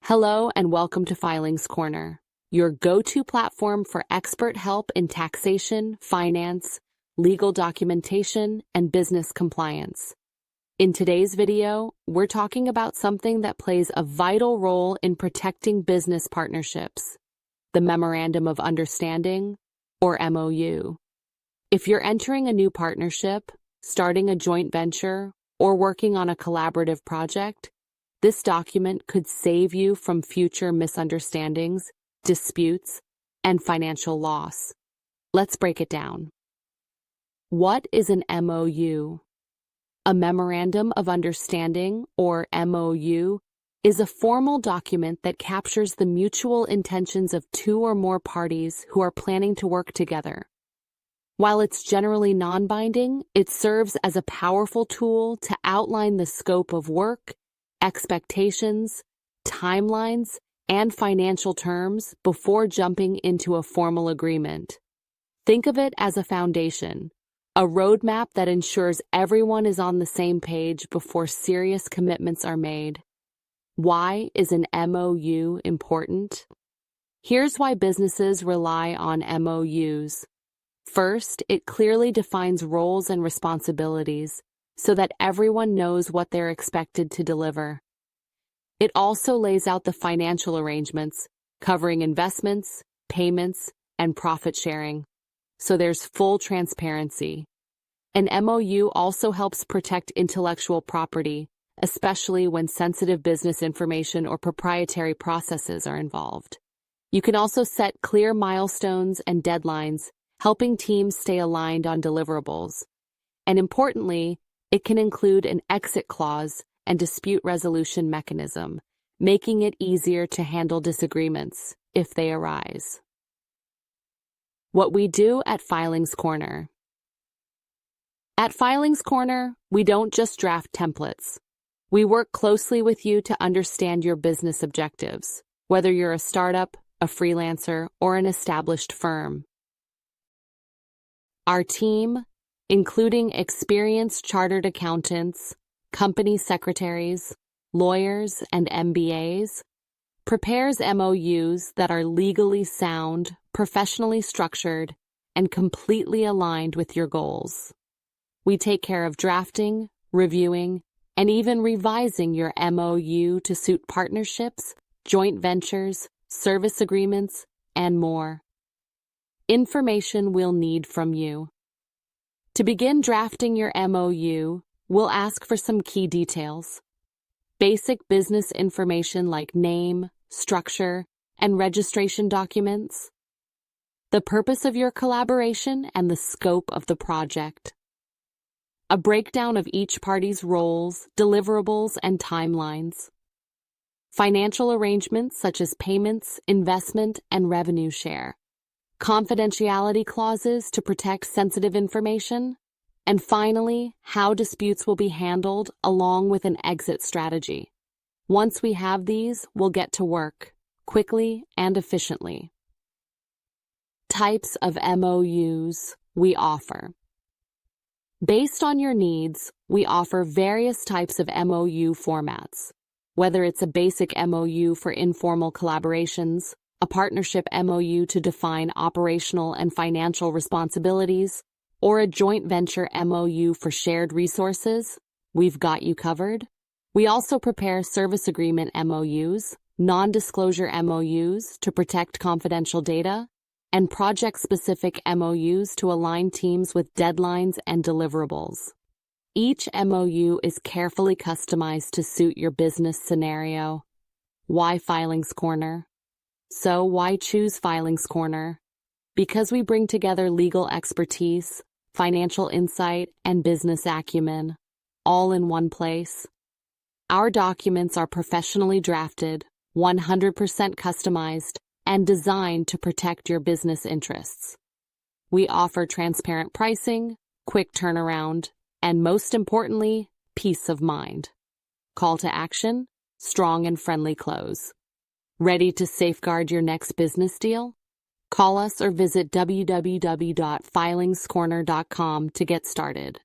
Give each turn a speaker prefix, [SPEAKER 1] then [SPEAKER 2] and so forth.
[SPEAKER 1] Hello and welcome to Filings Corner, your go-to platform for expert help in taxation, finance, legal documentation, and business compliance. In today's video, we're talking about something that plays a vital role in protecting business partnerships, the Memorandum of Understanding, or MOU. If you're entering a new partnership, starting a joint venture, or working on a collaborative project, this document could save you from future misunderstandings, disputes, and financial loss. Let's break it down. What is an MOU? A Memorandum of Understanding, or MOU, is a formal document that captures the mutual intentions of two or more parties who are planning to work together. While it's generally non-binding, it serves as a powerful tool to outline the scope of work, expectations, timelines, and financial terms before jumping into a formal agreement. Think of it as a foundation, a roadmap that ensures everyone is on the same page before serious commitments are made. Why is an MOU important? Here's why businesses rely on MOUs. First, it clearly defines roles and responsibilities so that everyone knows what they're expected to deliver. It also lays out the financial arrangements, covering investments, payments, and profit sharing, so there's full transparency. An MOU also helps protect intellectual property, especially when sensitive business information or proprietary processes are involved. You can also set clear milestones and deadlines, helping teams stay aligned on deliverables. And importantly, it can include an exit clause and dispute resolution mechanism, making it easier to handle disagreements if they arise. What we do at Filings Corner. At Filings Corner, we don't just draft templates. We work closely with you to understand your business objectives, whether you're a startup, a freelancer, or an established firm. Our team, including experienced chartered accountants, company secretaries, lawyers, and MBAs, prepares MOUs that are legally sound, professionally structured, and completely aligned with your goals. We take care of drafting, reviewing, and even revising your MOU to suit partnerships, joint ventures, service agreements, and more. Information we'll need from you. To begin drafting your MOU, we'll ask for some key details. Basic business information like name, structure, and registration documents. The purpose of your collaboration and the scope of the project. A breakdown of each party's roles, deliverables, and timelines. Financial arrangements such as payments, investment, and revenue share. Confidentiality clauses to protect sensitive information. And finally, how disputes will be handled along with an exit strategy. Once we have these, we'll get to work, quickly and efficiently. Types of MOUs we offer. Based on your needs, we offer various types of MOU formats, whether it's a basic MOU for informal collaborations, a partnership MOU to define operational and financial responsibilities, or a joint venture MOU for shared resources, we've got you covered. We also prepare service agreement MOUs, non-disclosure MOUs to protect confidential data, and project-specific MOUs to align teams with deadlines and deliverables. Each MOU is carefully customized to suit your business scenario. Why Filings Corner? So why choose Filings Corner? Because we bring together legal expertise, financial insight, and business acumen, all in one place. Our documents are professionally drafted, 100% customized, and designed to protect your business interests. We offer transparent pricing, quick turnaround, and most importantly, peace of mind. Call to action, strong and friendly close. Ready to safeguard your next business deal? Call us or visit www.filingscorner.com to get started.